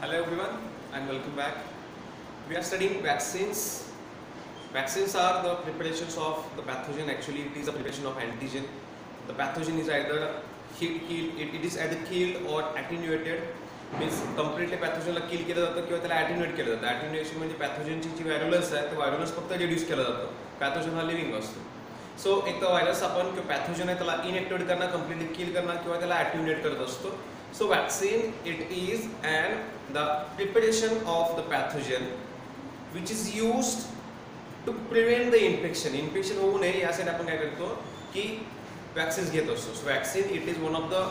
Hello everyone and welcome back. We are studying vaccines. Vaccines are the preparations of the pathogen. Actually, it is a preparation of antigen. The pathogen is either it is either killed or attenuated. Means completely pathogen ला kill केलं जातं किंवा त्याला attenuate केलं जातं. Attenuation म्हणजे pathogen ची जी virulence आहे, ते virulence फक्त reduce केलं जातं. Pathogen हा living असतो. So एक तर virus आपण किंवा pathogen आहे त्याला inactivate करणार, completely kill करणार किंवा त्याला attenuate करत असतो. So vaccine it is the preparation of the pathogen which is used to prevent the infection. Infection होऊ नये यासाठी आपण काय करतो की vaccines घेत असतो. So vaccine it is one of the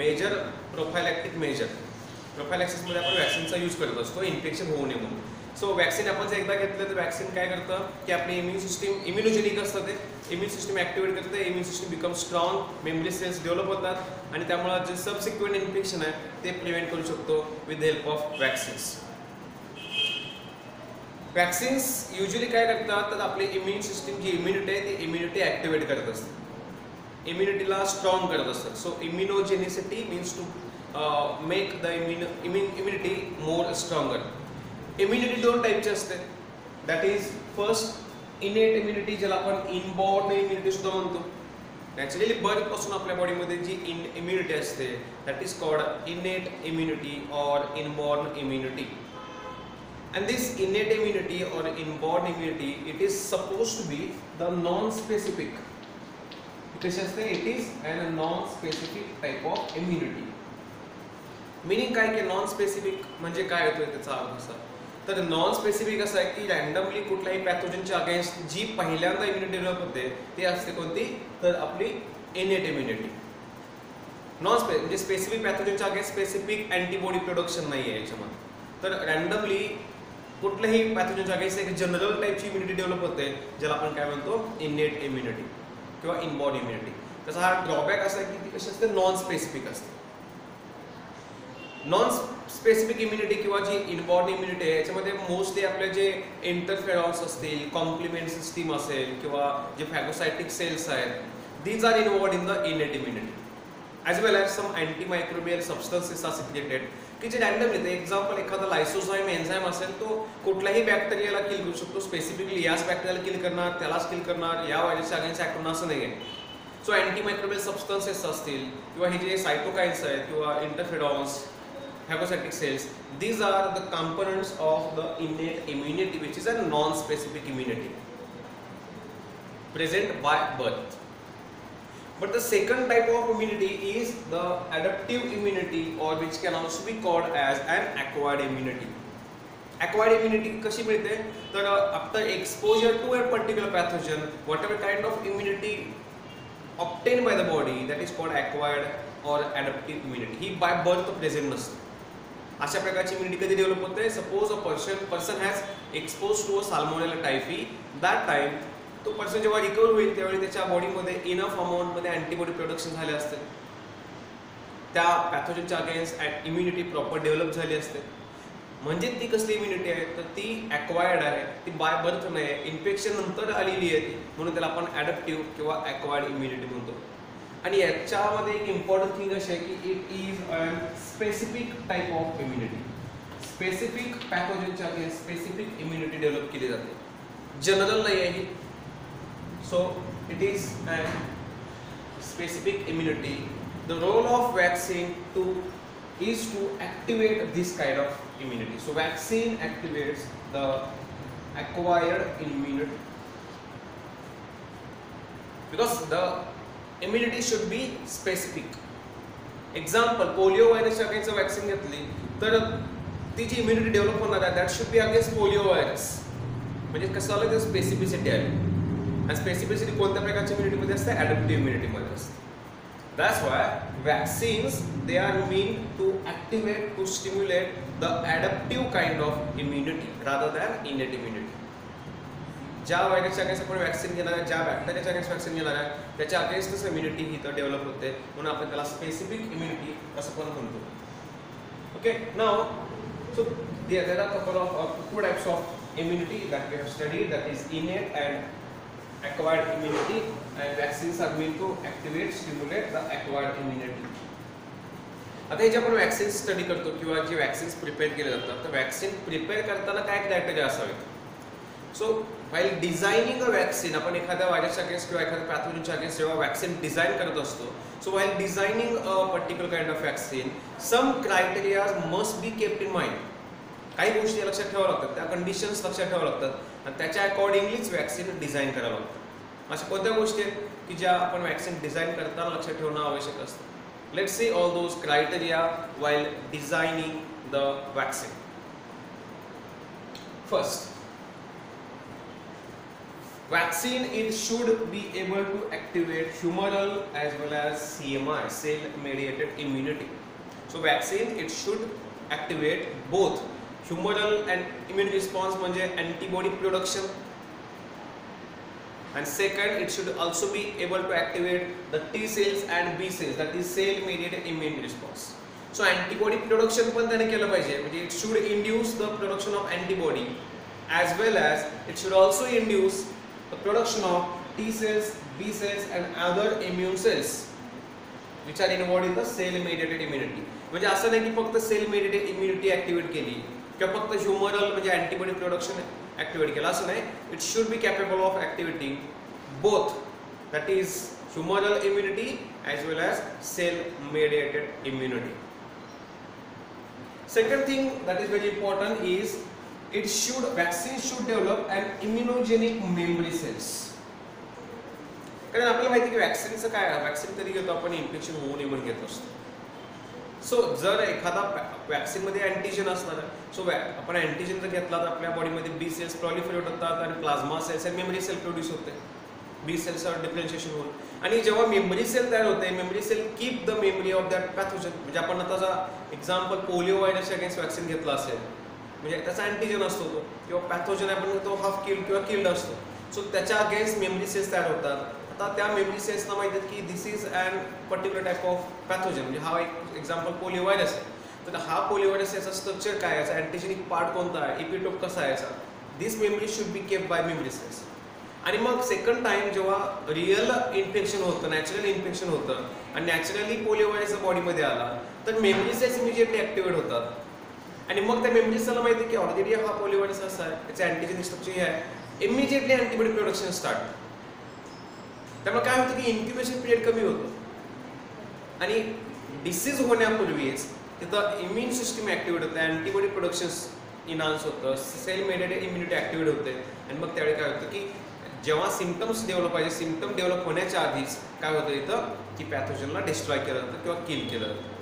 major prophylactic measure. Prophylaxis मध्ये आपण वॅक्सिनचा यूज करत असतो इन्फेक्शन होऊ नये म्हणून. सो वॅक्सिन आपण जर एकदा घेतलं तर वॅक्सिन काय करतं की आपली इम्युन सिस्टीम इम्युनोजेनिक असतं, ते इम्युन सिस्टीम ॲक्टिवेट करतं, immune system become strong, memory cells develop होतात आणि त्यामुळे जे सबसिक्वेंट इन्फेक्शन आहे ते प्रिव्हेंट करू शकतो with the help of vaccines. Vaccines usually काय करतात तर आपली इम्युन सिस्टीम जी इम्युनिटी आहे ती इम्युनिटी ॲक्टिवेट करत असते, इम्युनिटीला स्ट्रॉंग करत असतात. So immunogenicity means to make the immunity more stronger. Immunity दोन टाइपचे असते. That is first innate immunity, ज्याला आपण इनबॉर्न इम्युनिटी सुद्धा म्हणतो. नॅचरली बर्थ पासून आपल्या बॉडीमध्ये जी इम्युनिटी असते that is called innate immunity or inborn immunity. And this innate immunity or inborn immunity it is supposed to be the non-specific. कशी असते? It is a non-specific type of immunity. Meaning काय की non specific म्हणजे काय होतोय त्याचा अर्थ असा, तर नॉन स्पेसिफिक असं आहे की रँडमली कुठल्याही पॅथोजनच्या अगेन्स्ट जी पहिल्यांदा इम्युनिटी डेव्हलप होते ते असते कोणती, तर आपली इनेट इम्युनिटी. म्हणजे स्पेसिफिक पॅथोजनच्या अगेन्स्ट स्पेसिफिक अँटीबॉडी प्रोडक्शन नाही आहे याच्यामध्ये. तर रँडमली कुठल्याही पॅथोजनच्या अगेन्स्ट एक जनरल टाईपची इम्युनिटी डेव्हलप होते ज्याला आपण काय म्हणतो इनेट इम्युनिटी किंवा इनबॉर्न इम्युनिटी. त्याचा हा ड्रॉबॅक असा आहे की ती कशी असते, नॉन स्पेसिफिक असते. नॉन स्पेसिफिक इम्युनिटी किंवा जी इनबॉर्न इम्युनिटी आहे याच्यामध्ये मोस्टली आपले जे इंटरफेरॉन्स असतील, कॉम्प्लिमेंट सिस्टीम असेल किंवा जे फॅगोसायटिक सेल्स आहेत, these are involved in the innate immunity as well as some antimicrobial substances are secreted की जे रँडमली, एक्झाम्पल एखादा लायसोझाईम एन्झाईम असेल तो कुठल्याही बॅक्टेरियाला किल करू शकतो, स्पेसिफिकली याच बॅक्टेरियाला किल करणार, त्यालाच किल करणार, या व्हायरसच्या अगेन्स्ट ॲक्ट करणार असं नाही आहे. सो अँटीमायक्रोबियल सबस्टन्सेस असतील किंवा हे जे सायटोकाइन्स आहेत किंवा interferons, phagocytic cells, these are the components of the innate immunity which is a non-specific immunity present by birth. But the second type of immunity is the adaptive immunity, or which can also be called as an acquired immunity. Acquired immunity कशी मिळते तर after exposure to a particular pathogen, whatever kind of immunity obtained by the body, that is called acquired or adaptive immunity. He by birth present नसते. अशा प्रकारची immunity कधी develop होते, suppose a person has expose to a Salmonella typhi, that time तो person जेव्हा recover होईल त्यावेळी त्याच्या बॉडीमध्ये इनफ अमाऊंटमध्ये अँटीबॉडी प्रोडक्शन झाले असते, त्या पॅथोजनच्या अगेन्स्ट इम्युनिटी प्रॉपर डेव्हलप झाली असते. म्हणजे ती कसली इम्युनिटी आहे तर ती ॲक्वायर्ड आहे, ती बाय बर्थ नाही आहे, इन्फेक्शन नंतर आलेली आहे ती, म्हणून त्याला आपण ॲडॅप्टिव्ह किंवा ॲक्वायर्ड इम्युनिटी म्हणतो. आणि याच्यामध्ये एक इम्पॉर्टंट थिंग अशी आहे की it is a specific type of immunity. Specific पॅथोजनच्या अगेन्स्ट स्पेसिफिक इम्युनिटी डेव्हलप केली जाते, जनरल नाही आहे ही. So it is a specific immunity. The role of vaccine is to activate this kind of immunity. So vaccine activates the acquired immunity because the immunity should be specific. Example, polio virus against vaccine घेतली तर ती जी immunity develop होणार आहे that should be against polio virus. म्हणजे कसं आलं तर specificity आहे, आणि स्पेसिफिसिटी कोणत्या प्रकारच्या इम्युनिटीमध्ये असते, ॲडॅप्टिव्ह इम्युनिटीमध्ये असते. That's why vaccines, they are meant to activate, to stimulate the adaptive kind of immunity rather than innate immunity. ज्या व्हायरसच्या अगेन्स्ट आपण वॅक्सिन घेणार आहे, ज्या बॅक्टेरियाच्या अगेन्स्ट वॅक्सिन घेणार आहे त्याच्या अगेन्स्टच इम्युनिटी ही तर डेव्हलप होते, म्हणून आपण त्याला स्पेसिफिक इम्युनिटी असं पण म्हणतो. Okay, now so there are couple of two types of immunity that we have studied, that is innate and acquired immunity, and vaccines are meant to activate, stimulate the acquired immunity. आता हे जे आपण vaccine study करतो किंवा जे vaccines prepare केले जातात, तर वॅक्सिन प्रिपेअर करताना काय क्रायटेरिया असावेत. So while designing a vaccine, आपण एखाद्या व्हायरसच्या अगेन्स्ट किंवा एखाद्या पॅथोजनच्या अगेन्स्ट जेव्हा वॅक्सिन डिझाईन करत असतो, so while designing a particular kind of vaccine some criteria must be kept in mind. काही गोष्टी लक्षात ठेवाव्या लागतात, त्या कंडिशन्स लक्षात ठेवाव्या लागतात आणि त्याच्या अकॉर्डिंगलीच वॅक्सिन डिझाईन करावं लागतं. अशा कोणत्या गोष्टी आहेत की ज्या आपण वॅक्सिन डिझाईन करताना लक्षात ठेवणं आवश्यक असतं. Let's see all those criteria while designing the vaccine. First, vaccine it should be able to activate humoral as well as CMI, cell mediated immunity. So vaccine it should activate both humoral and immune response म्हणजे antibody production, and second it should also be able to activate the T cells and B cells, that is cell mediated immune response. So antibody production पण त्याने केलं पाहिजे, म्हणजे it should induce the production of antibody as well as it should also induce the production of T cells, B cells and other immune cells which are involved in the cell mediated immunity. म्हणजे असं नाही की फक्त sale mediated immunity activate केली किंवा फक्त ह्युमरल म्हणजे antibody production activate केलं, असं नाही. It should be capable of activating both, that is humoral immunity as well as cell mediated immunity. Second thing that is very important is vaccine should develop an immunogenic memory cells. कारण आपल्याला माहिती की वॅक्सिनचं काय आहे, vaccine कधी घेतो आपण infection होऊ नये म्हणून घेत असतो. सो जर एखादा वॅक्सिनमध्ये अँटीजन असणार, सो आपण अँटीजन जर घेतला तर आपल्या बॉडीमध्ये बी सेल्स प्रॉलिफरेट होतात आणि प्लाझ्मा सेल्स आणि मेमरी सेल प्रोड्यूस होते. बी सेल्सवर डिफरन्शिएशन होऊन आणि जेव्हा मेमरी सेल तयार होते, memory cell keep the memory of that pathogen. म्हणजे आपण आता एक्झाम्पल पोलिओ व्हायरसच्या अगेन्स्ट वॅक्सिन घेतला असेल, म्हणजे त्याचा अँटीजन असतो तो, किंवा पॅथोजन आपण तो हाफ किल्ड किंवा किल्ड असतो. सो त्याच्या अगेन्स्ट मेमरी सेल्स तयार होतात. आता त्या मेमरी सेल्सना माहिती आहे की this is an particular type of pathogen, म्हणजे हा एक एक्झाम्पल पोलिओ व्हायरस आहे. तर हा पोलिओ व्हायरस याचा स्ट्रक्चर काय, याचा अँटीजेनिक पार्ट कोणता आहे, एपिटोप कसा आहे याचा, this memory should be kept by memory cells. आणि मग सेकंड टाइम जेव्हा रिअल इन्फेक्शन होतं, नॅचरल इन्फेक्शन होतं आणि नॅचरली पोलिओ व्हायरस बॉडीमध्ये आला, तर मेमरी सेल्स इमिजिएटली ऍक्टिव्हेट होतात. आणि मग त्या मेमरी सेलला माहिती की ऑलरेडी हा पोलिओ व्हायरस असा आहे, त्याचे अँटीजेनिक स्ट्रक्चर हे आहे, इमिजिएटली अँटीबॉडी प्रोडक्शन स्टार्ट. त्यामुळे काय होतं की इन्क्युबेशन पिरियड कमी होतो आणि डिसीज होण्यापूर्वीच तिथं इम्युन सिस्टम ऍक्टिव्हेट होते, अँटीबॉडी प्रोडक्शन इन्हान्स होतं, सेल मेडिएटेड इम्युनिटी ऍक्टिव्हेट होते. आणि मग त्यावेळी काय होतं की जेव्हा सिम्पटम्स डेव्हलप पाहिजे, सिम्पटम डेव्हलप होण्याच्या आधीच काय होतं इथं की पॅथोजनला डिस्ट्रॉय केलं जातं किंवा किल केलं जातं.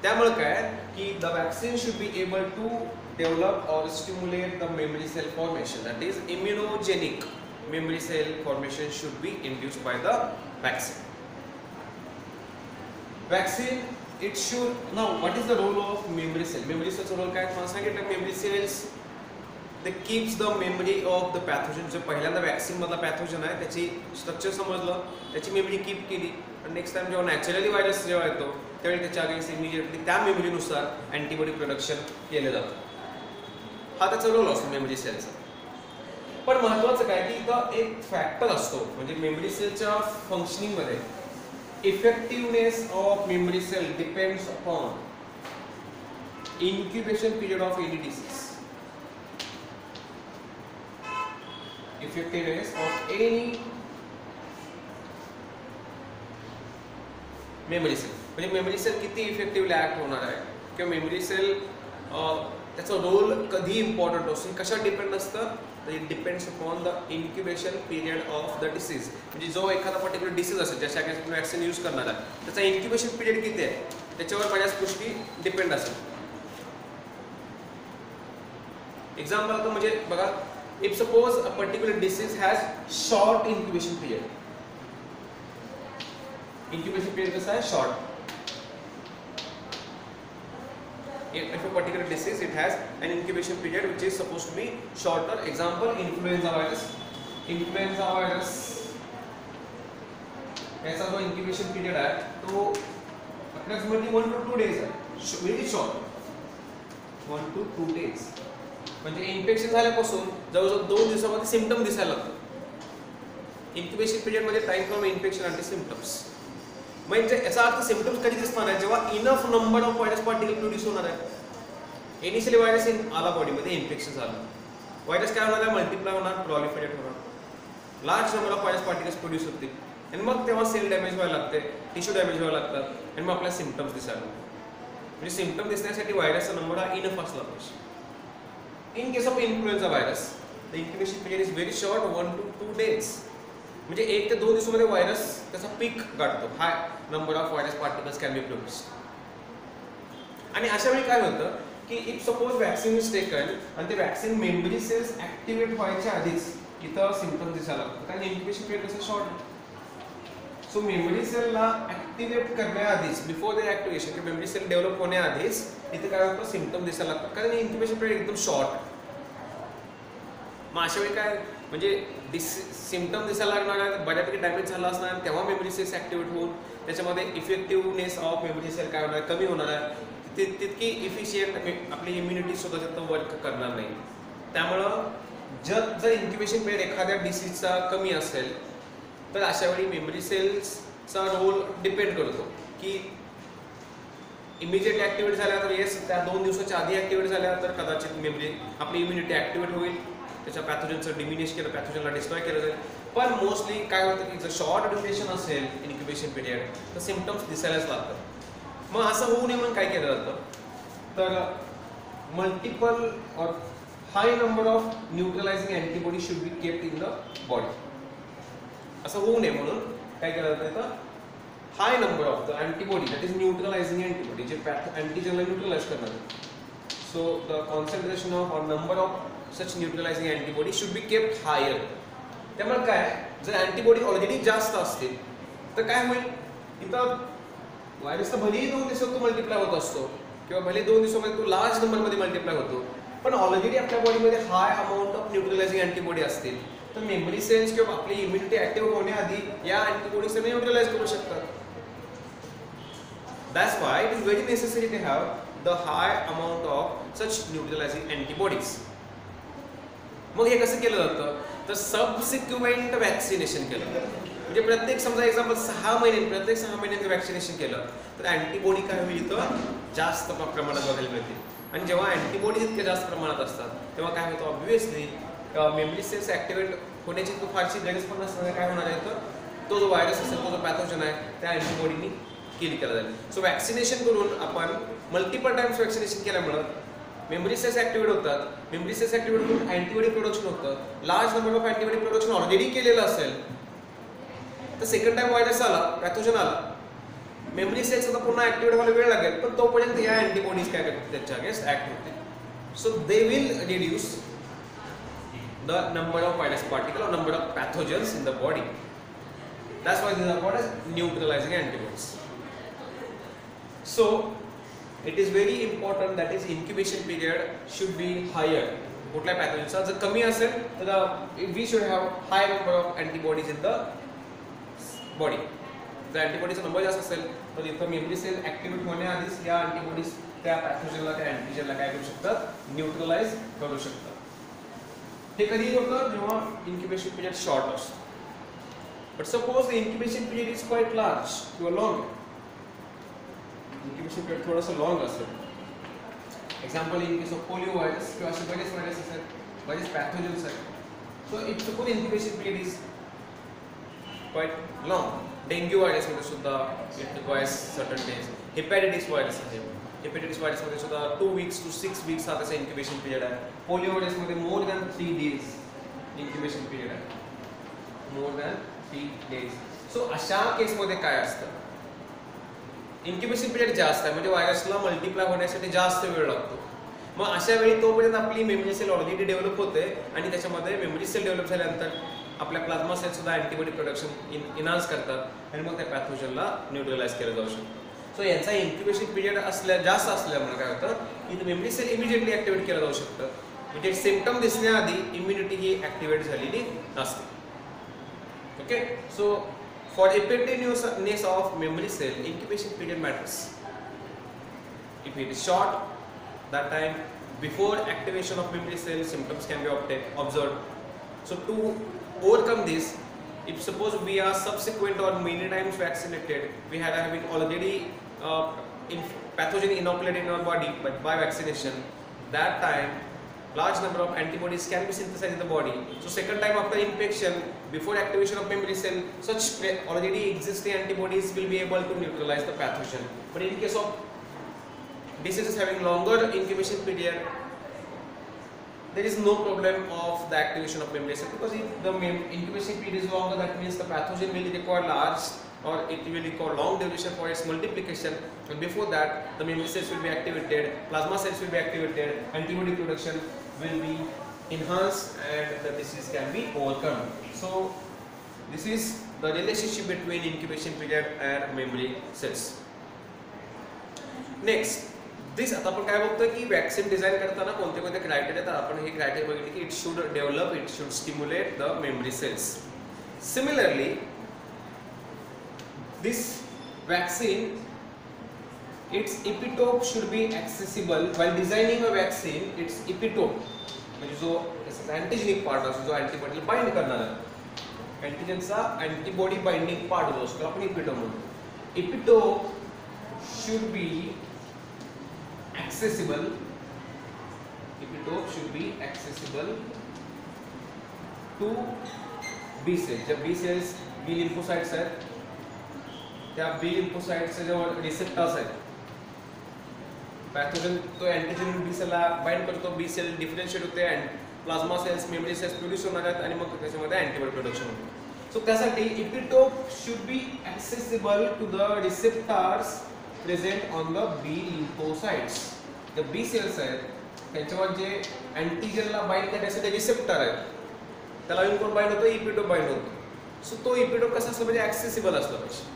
त्यामुळे काय की the vaccine should be able to develop or stimulate the memory cell formation, that is immunogenic memory cell formation should be induced by the vaccine. Vaccine it should, now what is the role of memory cell? Memory cells role काय मला सांगितलं, memory cells they keeps the memory of the pathogen. जो पहिल्यांदा vaccine मधला pathogen आहे त्याची structure समजलं, त्याची मेमरी कीप केली आणि नेक्स्ट टाइम जेव्हा नॅचरली व्हायरस जेव्हा येतो त्यावेळी त्याच्या अगेन्स्ट इमिजिएटली त्या मेमरीनुसार अँटीबॉडी प्रोडक्शन केलं जातं. हा त्याचा रोल असतो मेमरी सेलचा. पण महत्त्वाचं काय की इथं एक फॅक्टर असतो, म्हणजे मेमरी सेलच्या फंक्शनिंग मध्ये effectiveness of memory cell depends upon incubation period of any disease. Effectiveness of any memory cell, म्हणजे मेमरी सेल किती इफेक्टिव्हली ऍक्ट होणार आहे किंवा मेमरी सेल त्याचा रोल कधी इम्पॉर्टंट असतो, कशा डिपेंड असतं, तर it depends upon the incubation period of the disease. म्हणजे जो एखादा पर्टिक्युलर डिसीज असेल ज्याच्या अगेन्स्ट वॅक्सिन यूज करणार आहे त्याचा इन्क्युबेशन पिरियड किती आहे त्याच्यावर बऱ्याच गोष्टी डिपेंड असेल. एक्झाम्पल आता म्हणजे बघा, if suppose a particular disease has short incubation period, incubation period कसा आहे, short. If a particular disease it has an incubation period which is supposed to be shorter. Example, influenza virus. Influenza virus ऐसा जो incubation period है तो approximately 1 to 2 days है, very short, 1 to 2 days. म्हणजे infection झाल्यापासून जवळजवळ 2 दिवसामध्ये symptom दिसायला लागतात. इन्क्युबेशन पिरियड मध्ये time from infection until symptoms. म्हणजे याचा अर्थ सिम्पटम्स कधी दिसणार आहे जेव्हा enough number of virus particle produce होणार आहे. इनिशियली व्हायरस आला बॉडीमध्ये, इन्फेक्शन झालं, व्हायरस काय होणार आहे, मल्टिप्लाय होणार, प्रॉलिफरेट होणार, large number of virus particles produce होतील आणि मग तेव्हा सेल डॅमेज व्हायला लागते, टिश्यू डॅमेज व्हायला लागतात आणि मग आपल्याला सिम्पटम्स दिसायला लागतात. म्हणजे सिम्पटम दिसण्यासाठी व्हायरसचा नंबर हा इनफ असला पाहिजे. In case of influenza virus the incubation period is very short, 1 to 2 days. म्हणजे 1 ते 2 दिवसामध्ये व्हायरस त्याचा पीक गाठतो, high number of virus particles can be produced. आणि अशा वेळी काय होतं की if suppose vaccine is taken आणि ते वॅक्सिन मेमरी सेल्स ऍक्टिव्हेट व्हायच्या आधीच इथं सिम्पटम दिसायला लागतात, कारण इन्क्युबेशन पिरियड कसं शॉर्ट. सो मेमरी सेलला ऍक्टिव्हेट करण्याआधीच, बिफोर द ऍक्टिव्हेशन किंवा मेमरी सेल डेव्हलप होण्याआधीच इथे काय होतं, सिम्पटम दिसायला लागतात, कारण इन्क्युबेशन पिरियड एकदम शॉर्ट. मग अशा वेळी काय म्हणजे सिम्पटम दिसायला लागणार आहे, बऱ्यापैकी डॅमेज झाला असणार आणि तेव्हा मेमरी सेल्स ऍक्टिव्हेट होऊन त्याच्यामध्ये इफेक्टिव्हनेस ऑफ मेमरी सेल काय होणार, कमी होणार आहे, तितकी इफिशियंट आपली इम्युनिटी सुद्धा तिथं वर्क करणार नाही. त्यामुळं जर इन्क्युबेशन पिरियड एखाद्या डिसीजचा कमी असेल तर अशा वेळी मेमरी सेल्सचा रोल डिपेंड करतो की इमिजिएट ऍक्टिव्हेट झाल्या तर येस, त्या 2 दिवसाच्या आधी ऍक्टिव्हेट झाल्या तर कदाचित मेमरी आपली इम्युनिटी ऍक्टिव्हेट होईल, त्याच्या पॅथोजनचं डिमिनिश केलं, पॅथोजनला डिस्ट्रॉय केलं जाईल. पण मोस्टली काय होतं की जर शॉर्ट ड्युरेशन असेल इन्क्युबेशन पिरियड तर सिम्पटम्स दिसायलाच लागतात. मग असं होऊ नये म्हणून काय केलं जातं तर multiple or high number of neutralizing antibody should be kept in the body. असं होऊ नये म्हणून काय केलं जातं तर high number of the antibody that is neutralizing antibody जे अँटीजनला न्यूट्रलाइज करणार. So the concentration of or number of such neutralizing antibody should be kept higher. त्यामुळे काय जर अँटीबॉडी ऑलरेडी जास्त असतील तर काय होईल, इथं व्हायरस तर भलेही 2 दिवसात तो मल्टिप्लाय होत असतो किंवा भले 2 दिवसामध्ये तो लार्ज नंबरमध्ये मल्टिप्लाय होतो, पण ऑलरेडी आपल्या बॉडीमध्ये हाय अमाऊंट ऑफ न्यूट्रलायझिंग अँटीबॉडी असतील तर मेमरी सेल्स किंवा आपली इम्युनिटी ऍक्टिव्ह होण्याआधी या अँटीबॉडीज न्यूट्रलाइज करू शकतात. That's why it is very necessary to have the high amount of such neutralizing antibodies. मग हे कसं केलं जातं तर सबसिक्वेंट वॅक्सिनेशन केलं. म्हणजे प्रत्येक समजा एक्झाम्पल 6 महिन्यांचं वॅक्सिनेशन केलं तर अँटीबॉडी काय होईल इथं जास्त प्रमाणात बघायला मिळते. आणि जेव्हा अँटीबॉडी इतक्या जास्त प्रमाणात असतात तेव्हा काय होतं ऑब्व्हियसली मेमरी सेल्स ऍक्टिव्हेट होण्याची तो फारशी गरज पण नसताना काय होणार आहे तर तो जो व्हायरस असेल, तो जो पॅथोजन आहे त्या अँटीबॉडीनी किल केला जाईल. सो वॅक्सिनेशन करून आपण मल्टिपल टाइम्स वॅक्सिनेशन केल्यामुळं मेमरी सेल्स ऍक्टिव्हेट होतात, मेमरी सेल्स ऍक्टिव्हेट होऊन अँटीबॉडी प्रोडक्शन होतं. Large number of antibody production already केलेलं असेल तर सेकंड टाइम व्हायरस आला, पॅथोजन आला, मेमरी सेल्स आता पुन्हा ऍक्टिव्हेट व्हायला वेळ लागेल, पण तोपर्यंत या अँटीबॉडीज काय करतात त्याच्या अगेन्स्ट ऍक्ट होते. So they will reduce the number of virus particle or number of pathogens in the body. That's why these are called as neutralizing antibodies. So it is very important that is incubation period should be higher. कुठल्या पॅथोजनचा जर कमी असेल तर we should have high number of antibodies in the body. जर अँटीबॉडीचा number जास्त असेल तर इथं मेमरी सेल ऍक्टिव्हेट होण्याआधीच या अँटीबॉडीज त्या पॅथोजनला, त्या अँटीजनला काय करू शकतात, न्यूट्रलाइज करू शकतात. हे कधी होतं जेव्हा इन्क्युबेशन पिरियड शॉर्ट असतो. But suppose the incubation period is quite large किंवा लॉंग, इन्क्युबेशन पिरियड थोडंसं लॉंग असेल, example in case of polio virus किंवा असे बरेच व्हायरस असतात, बरेच पॅथोजन्स आहेत. So it suppose incubation period is quite long. Dengue व्हायरसमध्ये सुद्धा it requires certain days. Hepatitis virus आहे, हेपॅटायटिस व्हायरसमध्ये सुद्धा 2 weeks to 6 weeks हा त्याचा इन्क्युबेशन पिरियड आहे. Polio व्हायरसमध्ये more than 3 days incubation period आहे, मोर दॅन 3 days. सो अशा केसमध्ये काय असतं, इन्क्युबेशन पिरियड जास्त आहे म्हणजे व्हायरसला मल्टिप्लाय होण्यासाठी जास्त वेळ लागतो. मग अशा वेळी तोपर्यंत आपली मेमरी सेल ऑलरेडी डेव्हलप होते आणि त्याच्यामध्ये मेमरी सेल डेव्हलप झाल्यानंतर आपल्या प्लाझ्मा सेल सुद्धा अँटीबॉडी प्रोडक्शन इनहान्स करतात आणि मग त्या पॅथोजनला न्यूट्रलाइज केलं जाऊ शकतं. सो यांचा इन्क्युबेशन पिरियड जास्त असल्यामुळे काय होतं की मेमरी सेल इमिजिएटली ऍक्टिव्हेट केलं जाऊ शकतं. म्हणजे सिम्पटम दिसण्याआधी इम्युनिटी ही ऍक्टिव्हेट झालेली नसते. Okay, so for effectiveness of memory cell incubation period matters. If it is short, that time before activation of memory cell symptoms can be observed. So to overcome this, if suppose we are subsequent or many times vaccinated, we had having already pathogen inoculated in our body, but by vaccination, that time large number of antibodies can be synthesized in the body. So second time after infection, before activation of memory cell, such already existing antibodies will be able to neutralize the pathogen. But in case of diseases having longer incubation period, there is no problem of the activation of memory cell, because if the incubation period is longer, that means the pathogen will require large, or it will require long duration for its multiplication, and before that the memory cells will be activated, plasma cells will be activated, antibody production will be enhanced, and the disease can be overcome. So this is the relationship between incubation period and memory cells. Next, this आता आपण काय बघतोय की vaccine design करताना कोणते कोणते criteria आहेत. आपण हे क्रायटेरिया बघितले की it should develop, it should stimulate the memory cells. Similarly this vaccine, its epitope should be accessible. While designing a vaccine, its epitope म्हणजे जो अँटीजेनिक पार्ट असतो, जो अँटीबॉडीला बाइंड करणारा अँटीजेनचा अँटीबॉडी बाइंडिंग पार्ट जो असतो आपण epitope म्हणतो. epitope should be accessible. Epitope should be accessible to B cells. ज्या B cells B lymphocytes आहेत, त्या बी लिम्फोसाइट्सचे जेव्हा रिसेप्टर्स आहेत, पॅथोजन तो अँटीजेन बी सेलला बाइंड करतो, बी सेल डिफरन्शिएट होते and plasma cells, memory cells produce होणार आहेत आणि मग त्याच्यामध्ये अँटीबॉडी प्रोडक्शन होते. सो त्यासाठी epitope should be accessible to the receptors present on the B lymphocytes. The B cells आहेत त्यांच्यावर जे अँटीजेनला बाइंड करण्यासाठी रिसेप्टर आहेत, त्याला येऊन कोण बाइंड होतो, इपिटोप बाइंड होतो. सो तो इपिटोप कसा असला पाहिजे, ॲक्सेसिबल असला पाहिजे.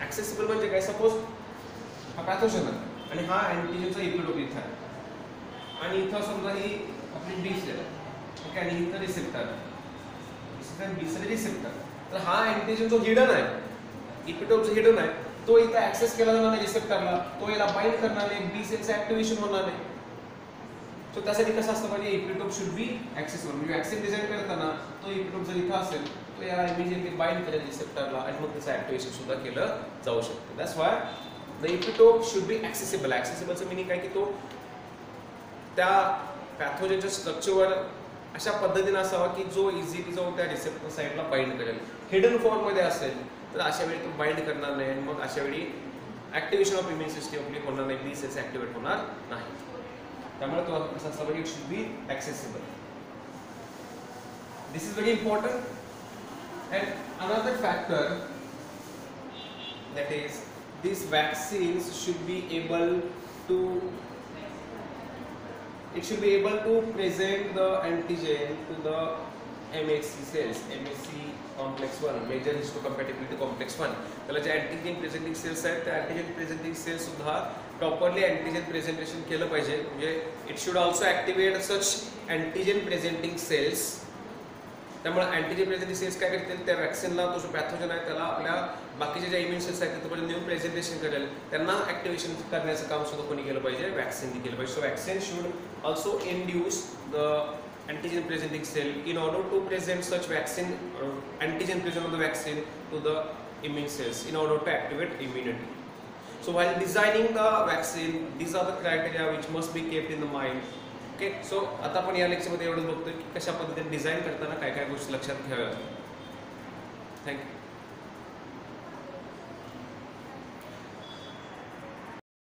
ॲक्सेसिबल म्हणजे काय, सपोज हा पॅथोजन आहे आणि हा अँटीजेनचा इपिटोप इथं आहे आणि इथं समजा ही आपली बी सेल ओके आणि इथं रिसेप्टर बी सेल रिसेप्टर, तर हा अँटीजेन जो हिडन आहे, इपिटोप जो हिडन आहे, तो इथं ऍक्सेस केला जाणार नाही रिसेप्टरला, तो याला बाइंड करणार नाही, बी सेलचं ऍक्टिव्हेशन होणार नाही. सो त्यासाठी कसं असतं पाहिजे, इपिटोप शुड बी ॲक्सेसिबल. म्हणजे वॅक्सिन डिझाइन करताना तो इपिटोप जर इथं असेल तो याला इमिजिएटली बाइंड करेल रिसेप्टरला आणि मग त्याचं ऍक्टिव्हेशन सुद्धा केलं जाऊ शकतं. That's why the epitope should be accessible. ॲक्सेसिबलचं मिनिंग काय की तो त्या पॅथोजनच्या स्ट्रक्चरवर अशा पद्धतीने असावा की जो इझिली जाऊन त्या रिसेप्टर साईडला बाइंड करेल. हिडन फॉर्ममध्ये असेल तर अशा वेळी तो बाइंड करणार नाही आणि मग अशा वेळी ॲक्टिव्हेशन ऑफ इम्युन सिस्टम आपली होणार नाही, बी सेल्स ॲक्टिव्हेट होणार नाही. त्यामुळे तो असं असला पाहिजे, it should be accessible. This is very important. And another factor, that is these vaccines should be able to present the antigen to the MHC cells, MHC complex 1, major histocompatibility complex 1. त्याला जे antigen presenting cells आहेत त्या antigen presenting cells सुद्धा properly antigen presentation केलं पाहिजे. म्हणजे it should also activate such antigen presenting cells. त्यामुळे antigen presenting cells काय करतील, त्या वॅक्सिनला तो जो पॅथोजन आहे त्याला आपल्या बाकीच्या ज्या इम्युन सेल्स आहेत त्याच्यापर्यंत नेऊन प्रेझेंटेशन करेल, त्यांना ॲक्टिव्हेशन करण्याचं काम सुद्धा कोणी केलं पाहिजे, वॅक्सिनने केलं पाहिजे. So vaccine should also induce the antigen presenting cell in order to present such vaccine antigen present of the vaccine to the immune cells in order to activate immunity. So while designing the vaccine, these are the criteria which must be kept in the mind. Okay, so आता आपण या लेक्चरमध्ये एवढंच बघतोय की कशा पद्धतीने design करताना काय काय गोष्टी लक्षात घ्याव्या. थँक्यू.